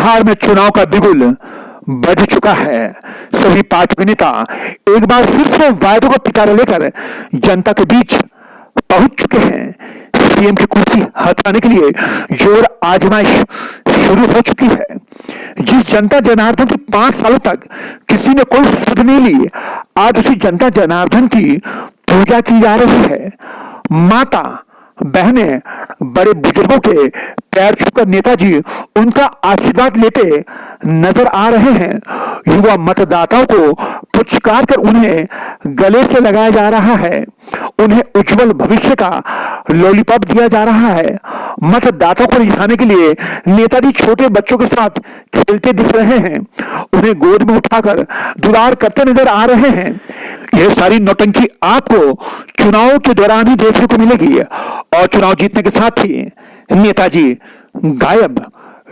बिहार में चुनाव का बिगुल बज चुका है। सभी पार्टी के नेता एक बार फिर से वायदों को पिटारा लेकर जनता के बीच पहुंच चुके हैं। सीएम की कुर्सी हटाने के लिए जोर आजमाइश शुरू हो चुकी है। जिस जनता जनार्दन की 5 सालों तक किसी ने कोई सुध नहीं ली, आज उसी जनता जनार्दन की पूजा की जा रही है। माता बहने बड़े बुजुर्गों के पैर छूकर नेताजी उनका आशीर्वाद लेते नजर आ रहे हैं। युवा मतदाताओं को पुचकार कर उन्हें गले से लगाया जा रहा है। उन्हें उज्जवल भविष्य का लॉलीपॉप दिया जा रहा है। मतदाताओं को रिझाने के लिए नेताजी छोटे बच्चों के साथ खेलते दिख रहे हैं। उन्हें गोद में उठाकर दुलार करते नजर आ रहे हैं। यह सारी नौटंकी आपको चुनाव के दौरान ही देखने को मिलेगी और चुनाव जीतने के साथ ही नेताजी गायब।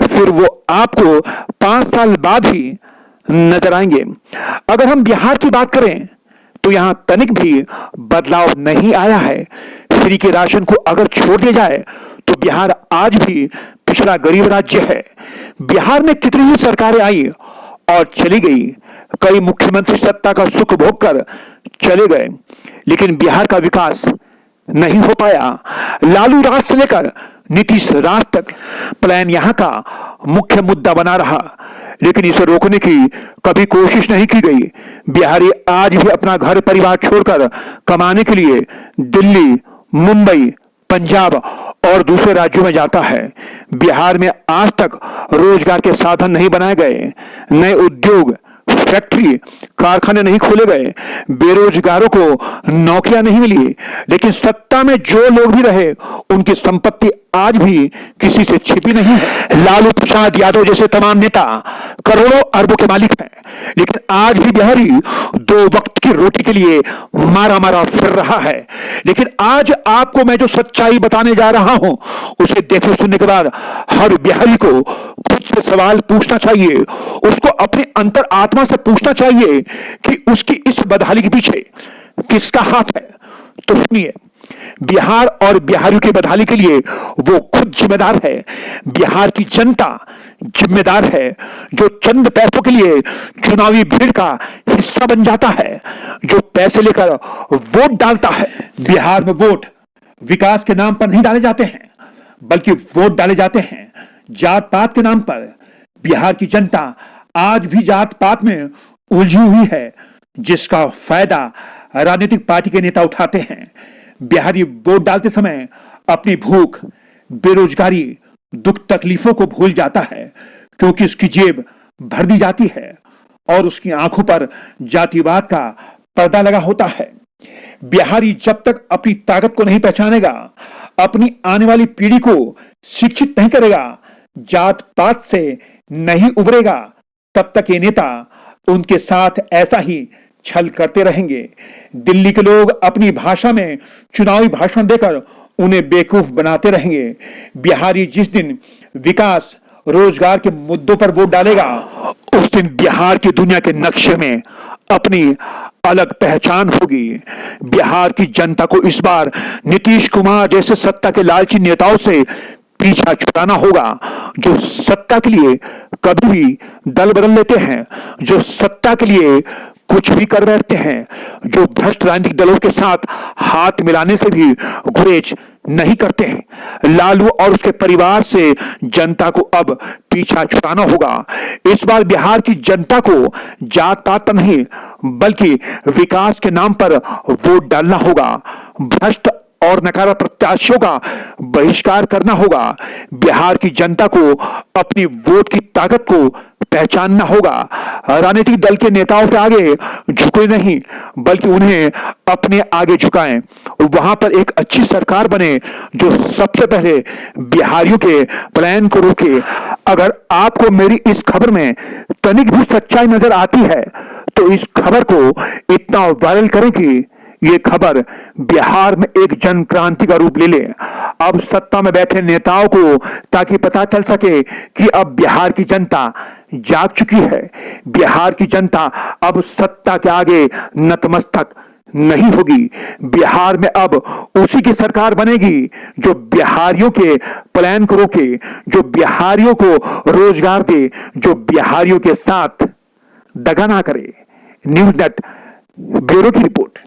फिर वो आपको 5 साल बाद ही नजर आएंगे। अगर हम बिहार की बात करें तो यहां तनिक भी बदलाव नहीं आया है। फ्री के राशन को अगर छोड़ दिया जाए तो बिहार आज भी पिछड़ा गरीब राज्य है। बिहार में कितनी ही सरकारें आई और चली गई, कई मुख्यमंत्री सत्ता का सुख भोग कर चले गए, लेकिन बिहार का विकास नहीं हो पाया। लालू राज से लेकर नीतीश राज तक प्लान यहां का मुख्य मुद्दा बना रहा, लेकिन इसे रोकने की कभी कोशिश नहीं की गई। बिहारी आज भी अपना घर परिवार छोड़कर कमाने के लिए दिल्ली, मुंबई, पंजाब और दूसरे राज्यों में जाता है। बिहार में आज तक रोजगार के साधन नहीं बनाए गए, नए उद्योग, फैक्ट्री, कारखाने नहीं खोले गए, बेरोजगारों को नौकरियां नहीं मिली। लेकिन सत्ता में जो लोग भी रहे उनकी संपत्ति आज भी किसी से छिपी नहीं है। लालू प्रसाद यादव जैसे तमाम नेता करोड़ों अरबों के मालिक हैं, लेकिन आज भी बिहारी 2 वक्त की रोटी के लिए मारा मारा फिर रहा है। लेकिन आज आपको मैं जो सच्चाई बताने जा रहा हूं उसे देखने सुनने के बाद हर बिहारी को खुद से सवाल पूछना चाहिए। उसको अपने अंतर आत्मा से पूछना चाहिए कि उसकी इस बदहाली के पीछे किसका हाथ है। तो सुनिए, बिहार और बिहारियों की बदहाली के लिए वो खुद जिम्मेदार है। बिहार की जनता जिम्मेदार है, जो चंद पैसों के लिए चुनावी भीड़ का हिस्सा बन जाता है, जो पैसे लेकर वोट डालता है। बिहार में वोट विकास के नाम पर नहीं डाले जाते हैं, बल्कि वोट डाले जाते हैं जात पात के नाम पर। बिहार की जनता आज भी जात पात में उलझी हुई है, जिसका फायदा राजनीतिक पार्टी के नेता उठाते हैं। बिहारी वोट डालते समय अपनी भूख, बेरोजगारी, दुख तकलीफों को भूल जाता है, क्योंकि उसकी जेब भर दी जाती है और उसकी आंखों पर जातिवाद का पर्दा लगा होता है। बिहारी जब तक अपनी ताकत को नहीं पहचानेगा, अपनी आने वाली पीढ़ी को शिक्षित नहीं करेगा, जात पात से नहीं उभरेगा, तब तक ये नेता उनके साथ ऐसा ही छल करते रहेंगे। दिल्ली के लोग अपनी भाषा में चुनावी भाषण देकर उन्हें बेवकूफ बनाते रहेंगे। बिहारी जिस दिन विकास, रोजगार के मुद्दों पर वोट डालेगा, उस दिन बिहार की दुनिया के नक्शे में अपनी अलग पहचान होगी। बिहार की जनता को इस बार नीतीश कुमार जैसे सत्ता के लालची नेताओं से पीछा छुड़ाना होगा, जो सत्ता के लिए कभी भी दल बदल लेते हैं, जो सत्ता के लिए कुछ भी कर बैठते हैं, जो भ्रष्ट राजनीतिक दलों के साथ हाथ मिलाने से भी गुरेज नहीं करते हैं। लालू और उसके परिवार से जनता को अब पीछा छुड़ाना होगा। इस बार बिहार की जनता को जात पात पर नहीं, बल्कि विकास के नाम पर वोट डालना होगा। भ्रष्ट और नकारा प्रत्याशियों का बहिष्कार करना होगा। बिहार की जनता को अपनी वोट की ताकत को पहचानना होगा। राजनीतिक दल के नेताओं के आगे झुके नहीं, बल्कि उन्हें अपने आगे झुकाएं। वहां पर एक अच्छी सरकार बने जो सबसे पहले बिहारियों के प्लान को रोके। अगर आपको मेरी इस खबर में तनिक भी सच्चाई नजर आती है तो इस खबर को इतना वायरल करें कि ये खबर बिहार में एक जन क्रांति का रूप ले ले। अब सत्ता में बैठे नेताओं को ताकि पता चल सके कि अब बिहार की जनता जाग चुकी है। बिहार की जनता अब सत्ता के आगे नतमस्तक नहीं होगी। बिहार में अब उसी की सरकार बनेगी जो बिहारियों के प्लान को रोके, जो बिहारियों को रोजगार दे, जो बिहारियों के साथ दगा ना करे। न्यूज़ नेट ब्यूरो की रिपोर्ट।